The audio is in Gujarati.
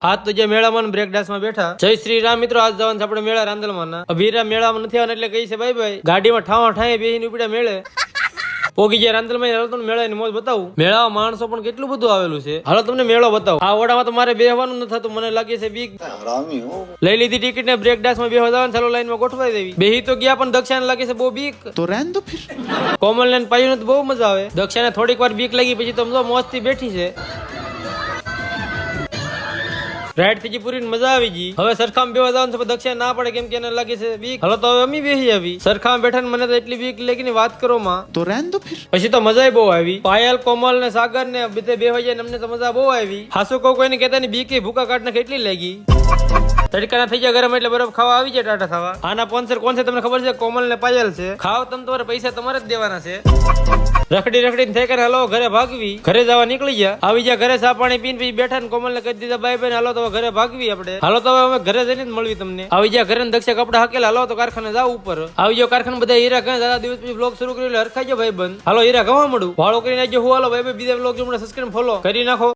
આજ તો જે મેળામાં બ્રેક ડાન્સ માં બેઠા જય શ્રી રામ મિત્રો આજ જવાનું છે આપણે મેળા રાંદલમાં ના અભીરા મેળામાં નથી આવવાનું એટલે કહી છે ભાઈ ભાઈ ગાડીમાં ઠાવા બેહીને ઉપડ્યા મેળે પોગી ગયા રાંદલમાં હાલો મેળા ની મોજ બતાવું મેળામાં માણસો પણ કેટલું બધું આવેલું છે હાલો તમને મેળો બતાવું આ ઓડામાં તો મારે બેહવાનું નથી થતું મને લાગે છે બીક લઈ લીધી ટિકિટ ને બ્રેક ડાન્સ માં બેહવા જવાનું ચાલો લાઈન માં ગોઠવાઈ દેવી બેહી તો ગયા પણ દક્ષાને લાગે છે બહુ બીક તો રહેન દો ફિર કોમલ ને પાયું બહુ મજા આવે દક્ષાને થોડીક વાર બીક લાગી પછી તો મોજ થી બેઠી છે રાઈડ થી પૂરી મજા આવી ગઈ હવે સરખામાં બેવા જવાનું છે દક્ષા ના પડે કેમ કે એને લાગે છે બીક હાલો તો હવે અમી બેસી આવી સરખામાં બેઠા મને તો એટલી બીક લાગી ની વાત કરો માં તો રહેન દો ફિર પછી તો મજા બહુ આવી પાયલ કોમલ ને સાગર ને બધે બેહવા જાય અમને તો મજા બહુ આવી હાસુ કોઈને કહેતા ની બીક ભૂકા કાઢને કેટલી લાગી તડકાના થઈ જાય ગરમ એટલે બરફ ખાવા આવી જાય ટાટા થવા આના સ્પોન્સર કોણ છે તમને ખબર છે કોમલ ને પાયલ છે ખાવ તમે તમારે પૈસા તમારે જ દેવાના છે રખડી રખડી થઈ કરે હાલો ઘરે ભાગવી ઘરે જવા નીકળી ગયા આવી ગયા ઘરે ચા પાણી પીને પછી બેઠા ને કોમલ ને કહી દીધા બાય બાય હાલો તો ઘરે ભાગવી આપણે હાલો તો હવે ઘરે જઈને જ મળવી તમને આવી ગયા ઘરે દક્ષા કપડા હકેલા હાલો તો કારખાને જાવ ઉપર આવી ગયો કારખાને બધા હીરા કહે દાદા દિવસ પછી બ્લોગ શરૂ કર્યો એટલે હરખાઈ ગયો ભાઈ બંધ હાલો હીરા ગવા મળું વાળો કરીને આવજો હું હાલો ભાઈ બીજા બ્લોગ જો સબસ્ક્રાઇબ ફોલો કરી નાખો।